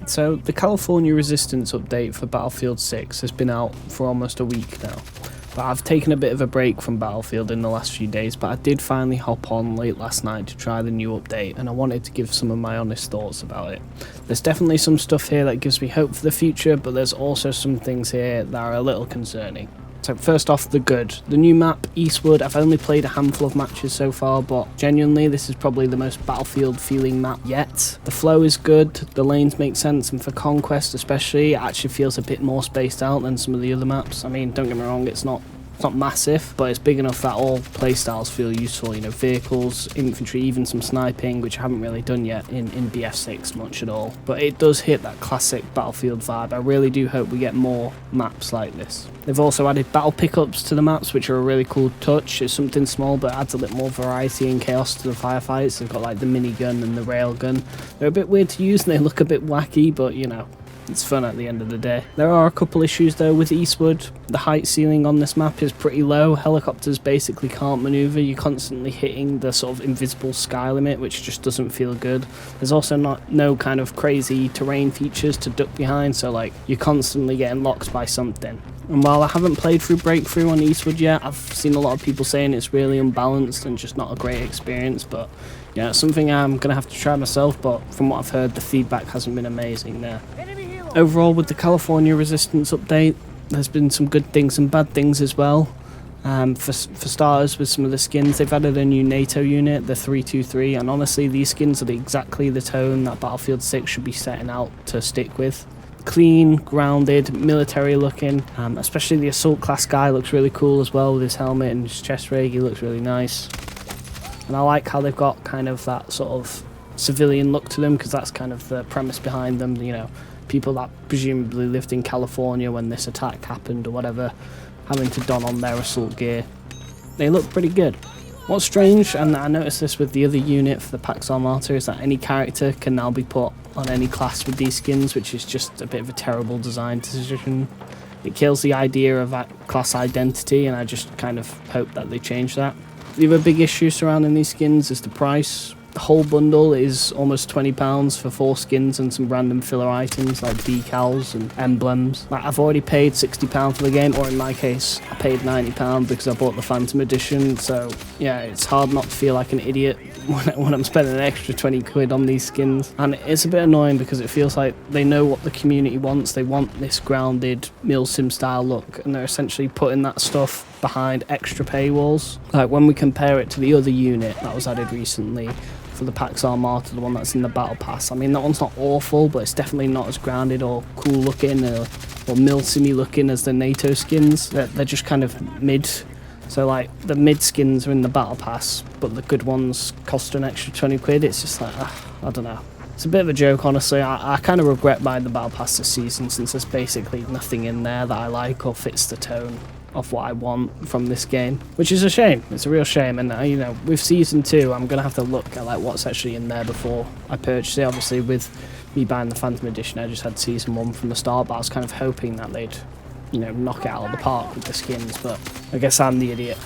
So the California Resistance update for Battlefield 6 has been out for almost a week now. But I've taken a bit of a break from Battlefield in the last few days, but I did finally hop on late last night to try the new update, and I wanted to give some of my honest thoughts about it. There's definitely some stuff here that gives me hope for the future, but there's also some things here that are a little concerning. So first off, the good. The new map, Eastwood, I've only played a handful of matches so far, but genuinely this is probably the most Battlefield feeling map yet. The flow is good, the lanes make sense, and for Conquest especially, it actually feels a bit more spaced out than some of the other maps. I mean, don't get me wrong, it's not massive, but it's big enough that all playstyles feel useful, you know, vehicles, infantry, even some sniping, which I haven't really done yet in BF6 much at all. But it does hit that classic Battlefield vibe. I really do hope we get more maps like this. They've also added battle pickups to the maps, which are a really cool touch. It's something small, but adds a bit more variety and chaos to the firefights. They've got like the minigun and the railgun. They're a bit weird to use and they look a bit wacky, but you know, it's fun at the end of the day. There are a couple issues though with Eastwood. The height ceiling on this map is pretty low. Helicopters basically can't maneuver. You're constantly hitting the sort of invisible sky limit, which just doesn't feel good. There's also no kind of crazy terrain features to duck behind, so like you're constantly getting locked by something. And while I haven't played through Breakthrough on Eastwood yet, I've seen a lot of people saying it's really unbalanced and just not a great experience, but yeah, it's something I'm going to have to try myself, but from what I've heard, the feedback hasn't been amazing there. Overall, with the California Resistance update, there's been some good things and bad things as well. For starters, with some of the skins, they've added a new NATO unit, the 323, and honestly, these skins are exactly the tone that Battlefield 6 should be setting out to stick with. Clean, grounded, military looking, especially the assault class guy looks really cool as well with his helmet and his chest rig. He looks really nice. And I like how they've got kind of that sort of civilian look to them, because that's kind of the premise behind them, you know, people that presumably lived in California when this attack happened or whatever, having to don on their assault gear. They look pretty good. What's strange, and I noticed this with the other unit for the Pax Armata, is that any character can now be put on any class with these skins, which is just a bit of a terrible design decision. It kills the idea of that class identity, and I just kind of hope that they change that. The other big issue surrounding these skins is the price. The whole bundle is almost £20 for 4 skins and some random filler items like decals and emblems. Like, I've already paid £60 for the game, or in my case, I paid £90 because I bought the Phantom Edition, so yeah, it's hard not to feel like an idiot when I'm spending an extra 20 quid on these skins. And it's a bit annoying because it feels like they know what the community wants. They want this grounded milsim style look, and they're essentially putting that stuff behind extra paywalls. Like when we compare it to the other unit that was added recently for the Pax Armata, the one that's in the Battle Pass, I mean, that one's not awful, but it's definitely not as grounded or cool looking or milsim-y looking as the NATO skins. They're just kind of mid. So like the mid skins are in the Battle Pass, but the good ones cost an extra 20 quid. It's just like, I don't know. It's a bit of a joke, honestly. I kind of regret buying the Battle Pass this season, since there's basically nothing in there that I like or fits the tone of what I want from this game, which is a shame. It's a real shame. And you know, with Season 2, I'm gonna have to look at like what's actually in there before I purchase it. Obviously, with me buying the Phantom Edition, I just had Season 1 from the start, but I was kind of hoping that they'd, you know, knock it out of the park with the skins, but I guess I'm the idiot.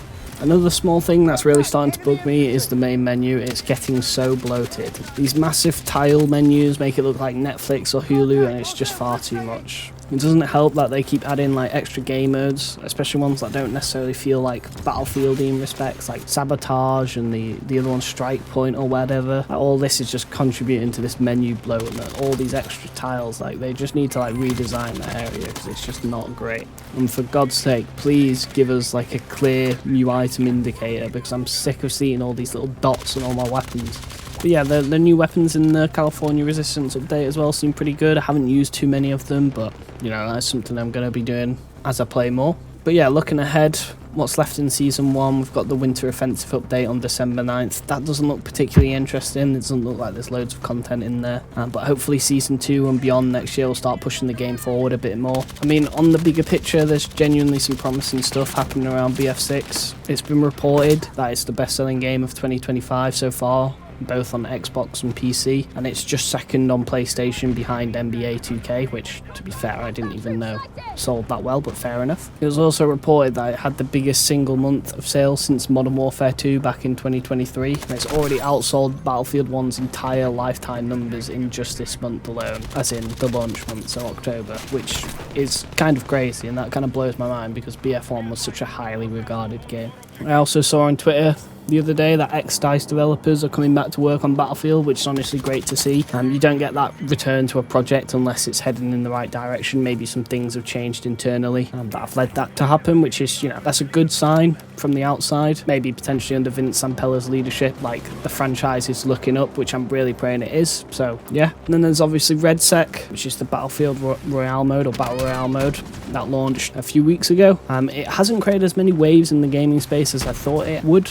Another small thing that's really starting to bug me is the main menu. It's getting so bloated. These massive tile menus make it look like Netflix or Hulu, and it's just far too much. It doesn't help that they keep adding like extra game modes, especially ones that don't necessarily feel like Battlefieldy in respects, like Sabotage and the other one, Strike Point or whatever. Like, all this is just contributing to this menu bloat, and all these extra tiles, like they just need to like redesign that area because it's just not great. And for God's sake, please give us like a clear new item indicator, because I'm sick of seeing all these little dots on all my weapons. But yeah, the new weapons in the California Resistance update as well seem pretty good. I haven't used too many of them, but you know, that's something I'm going to be doing as I play more. But yeah, looking ahead, what's left in Season 1, we've got the Winter Offensive update on December 9th. That doesn't look particularly interesting. It doesn't look like there's loads of content in there. But hopefully Season 2 and beyond next year will start pushing the game forward a bit more. I mean, on the bigger picture, there's genuinely some promising stuff happening around BF6. It's been reported that it's the best-selling game of 2025 so far, both on Xbox and PC, and it's just second on PlayStation behind NBA 2K, which, to be fair, I didn't even know sold that well, but fair enough. It was also reported that it had the biggest single month of sales since Modern Warfare 2 back in 2023, and it's already outsold Battlefield 1's entire lifetime numbers in just this month alone, as in the launch month, so October, which is kind of crazy, and that kind of blows my mind because BF1 was such a highly regarded game. I also saw on Twitter the other day that ex-DICE developers are coming back to work on Battlefield, which is honestly great to see. You don't get that return to a project unless it's heading in the right direction. Maybe some things have changed internally that have led that to happen, which is, that's a good sign from the outside. Maybe potentially under Vince Zampella's leadership, like the franchise is looking up, which I'm really praying it is. So yeah. And then there's obviously RedSec, which is the Battlefield Royale mode or Battle Royale mode that launched a few weeks ago. It hasn't created as many waves in the gaming space as I thought it would.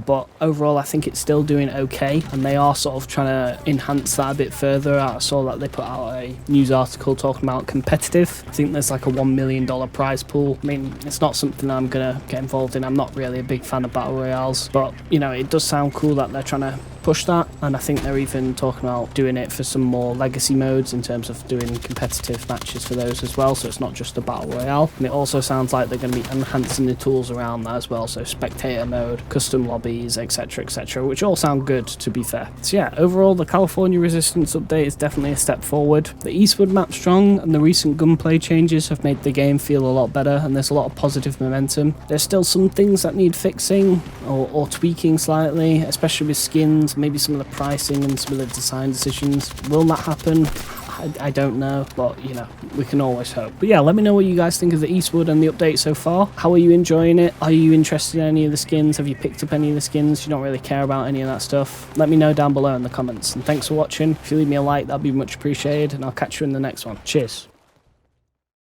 But overall I think it's still doing okay, and they are sort of trying to enhance that a bit further. I saw that they put out a news article talking about competitive. I think there's like a $1 million prize pool. I mean, it's not something I'm gonna get involved in. I'm not really a big fan of battle royales, but it does sound cool that they're trying to push that, and I think they're even talking about doing it for some more legacy modes in terms of doing competitive matches for those as well, so it's not just a battle royale. And it also sounds like they're going to be enhancing the tools around that as well, so spectator mode, custom lobbies, etc, which all sound good, to be fair. So yeah, overall the California Resistance update is definitely a step forward. The Eastwood map's strong, and the recent gunplay changes have made the game feel a lot better, and there's a lot of positive momentum. There's still some things that need fixing or tweaking slightly, especially with skins, maybe some of the pricing and some of the design decisions. Will that happen? I don't know, but we can always hope. But yeah, let me know what you guys think of the Eastwood and the update so far. How are you enjoying it? Are you interested in any of the skins? Have you picked up any of the skins? You don't really care about any of that stuff? Let me know down below in the comments. And thanks for watching. If you leave me a like, that'd be much appreciated, and I'll catch you in the next one. Cheers.